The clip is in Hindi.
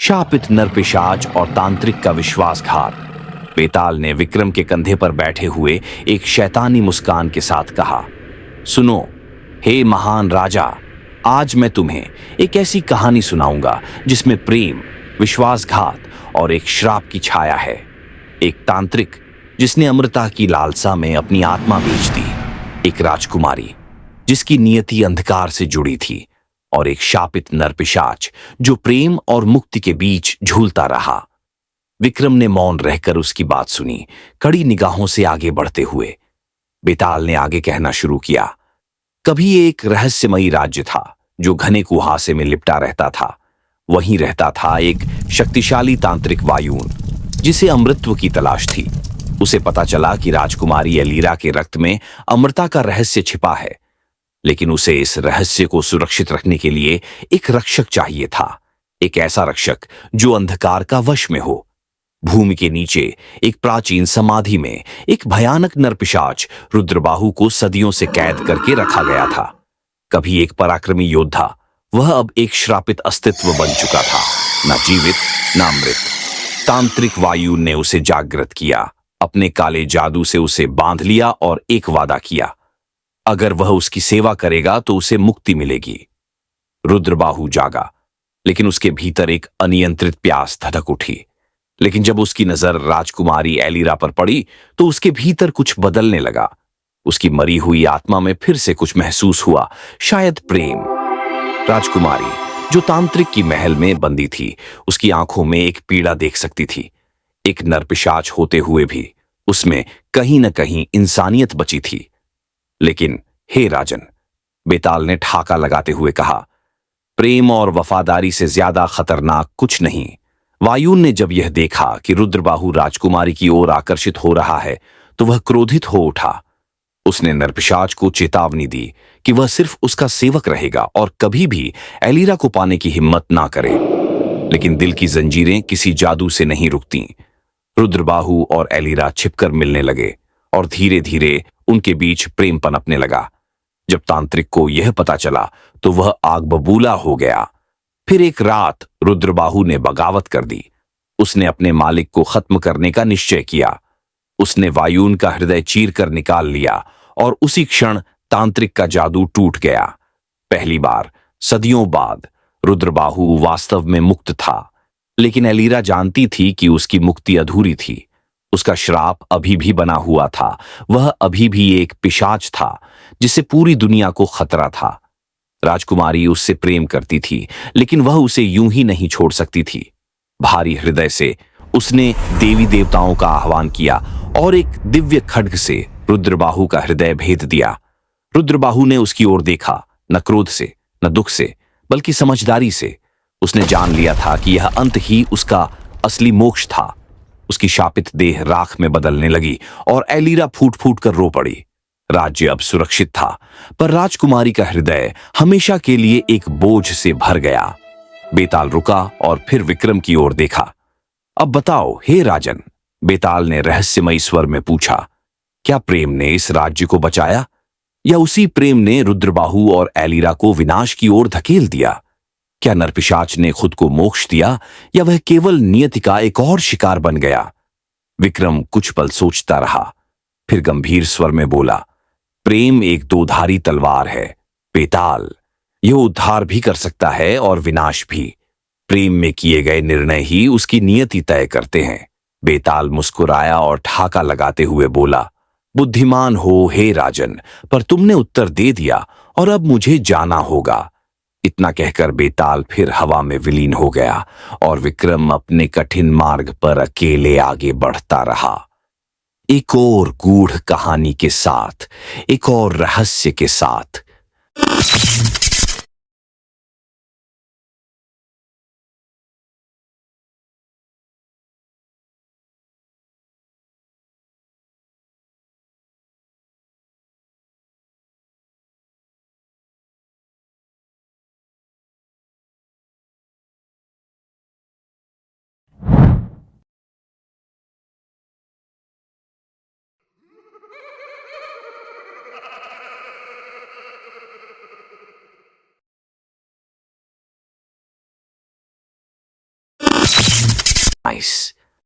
शापित नरपिशाच और तांत्रिक का विश्वासघात। बेताल ने विक्रम के कंधे पर बैठे हुए एक शैतानी मुस्कान के साथ कहा, सुनो, हे महान राजा, आज मैं तुम्हें एक ऐसी कहानी सुनाऊंगा जिसमें प्रेम, विश्वासघात और एक श्राप की छाया है। एक तांत्रिक जिसने अमृता की लालसा में अपनी आत्मा बेच दी, एक राजकुमारी जिसकी नियति अंधकार से जुड़ी थी, और एक शापित नरपिशाच जो प्रेम और मुक्ति के बीच झूलता रहा। विक्रम ने मौन रहकर उसकी बात सुनी, कड़ी निगाहों से आगे बढ़ते हुए। बेताल ने आगे कहना शुरू किया। कभी एक रहस्यमयी राज्य था जो घने कुहासे में लिपटा रहता था। वहीं रहता था एक शक्तिशाली तांत्रिक वायुन जिसे अमृतत्व की तलाश थी। उसे पता चला कि राजकुमारी एलीरा के रक्त में अमृता का रहस्य छिपा है, लेकिन उसे इस रहस्य को सुरक्षित रखने के लिए एक रक्षक चाहिए था। एक ऐसा रक्षक जो अंधकार का वश में हो। भूमि के नीचे एक प्राचीन समाधि में एक भयानक नरपिशाच रुद्रबाहु को सदियों से कैद करके रखा गया था। कभी एक पराक्रमी योद्धा, वह अब एक श्रापित अस्तित्व बन चुका था, न जीवित न अमृत। तांत्रिक वायु ने उसे जागृत किया, अपने काले जादू से उसे बांध लिया और एक वादा किया, अगर वह उसकी सेवा करेगा तो उसे मुक्ति मिलेगी। रुद्रबाहु जागा, लेकिन उसके भीतर एक अनियंत्रित प्यास धधक उठी। लेकिन जब उसकी नजर राजकुमारी एलीरा पर पड़ी तो उसके भीतर कुछ बदलने लगा। उसकी मरी हुई आत्मा में फिर से कुछ महसूस हुआ, शायद प्रेम। राजकुमारी जो तांत्रिक की महल में बंदी थी, उसकी आंखों में एक पीड़ा देख सकती थी। एक नरपिशाच होते हुए भी उसमें कहीं न कहीं इंसानियत बची थी। लेकिन हे राजन, बेताल ने ठाका लगाते हुए कहा, प्रेम और वफादारी से ज्यादा खतरनाक कुछ नहीं। वायुन ने जब यह देखा कि रुद्रबाहु राजकुमारी की ओर आकर्षित हो रहा है तो वह क्रोधित हो उठा। उसने नरपिशाच को चेतावनी दी कि वह सिर्फ उसका सेवक रहेगा और कभी भी एलीरा को पाने की हिम्मत ना करे। लेकिन दिल की जंजीरें किसी जादू से नहीं रुकती। रुद्रबाहु और एलीरा छिपकर मिलने लगे और धीरे धीरे उनके बीच प्रेम पनपने लगा। जब तांत्रिक को यह पता चला तो वह आग बबूला हो गया। फिर एक रात रुद्रबाहु ने बगावत कर दी। उसने अपने मालिक को खत्म करने का निश्चय किया। उसने वायुन का हृदय चीर कर निकाल लिया और उसी क्षण तांत्रिक का जादू टूट गया। पहली बार सदियों बाद रुद्रबाहु वास्तव में मुक्त था, लेकिन एलीरा जानती थी कि उसकी मुक्ति अधूरी थी। उसका श्राप अभी भी बना हुआ था। वह अभी भी एक पिशाच था जिसे पूरी दुनिया को खतरा था। राजकुमारी उससे प्रेम करती थी, लेकिन वह उसे यूं ही नहीं छोड़ सकती थी। भारी हृदय से उसने देवी देवताओं का आह्वान किया और एक दिव्य खड्ग से रुद्रबाहु का हृदय भेद दिया। रुद्रबाहु ने उसकी ओर देखा, न क्रोध से न दुख से, बल्कि समझदारी से। उसने जान लिया था कि यह अंत ही उसका असली मोक्ष था। उसकी शापित देह राख में बदलने लगी और एलीरा फूट फूट कर रो पड़ी। राज्य अब सुरक्षित था, पर राजकुमारी का हृदय हमेशा के लिए एक बोझ से भर गया। बेताल रुका और फिर विक्रम की ओर देखा। अब बताओ हे राजन, बेताल ने रहस्यमयी स्वर में पूछा, क्या प्रेम ने इस राज्य को बचाया, या उसी प्रेम ने रुद्रबाहु और एलीरा को विनाश की ओर धकेल दिया? क्या नरपिशाच ने खुद को मोक्ष दिया, या वह केवल नियति का एक और शिकार बन गया? विक्रम कुछ पल सोचता रहा, फिर गंभीर स्वर में बोला, प्रेम एक दोधारी तलवार है बेताल। यह उद्धार भी कर सकता है और विनाश भी। प्रेम में किए गए निर्णय ही उसकी नियति तय करते हैं। बेताल मुस्कुराया और ठाका लगाते हुए बोला, बुद्धिमान हो हे राजन, पर तुमने उत्तर दे दिया और अब मुझे जाना होगा। इतना कहकर बेताल फिर हवा में विलीन हो गया और विक्रम अपने कठिन मार्ग पर अकेले आगे बढ़ता रहा। एक और गूढ़ कहानी के साथ, एक और रहस्य के साथ। नाइस।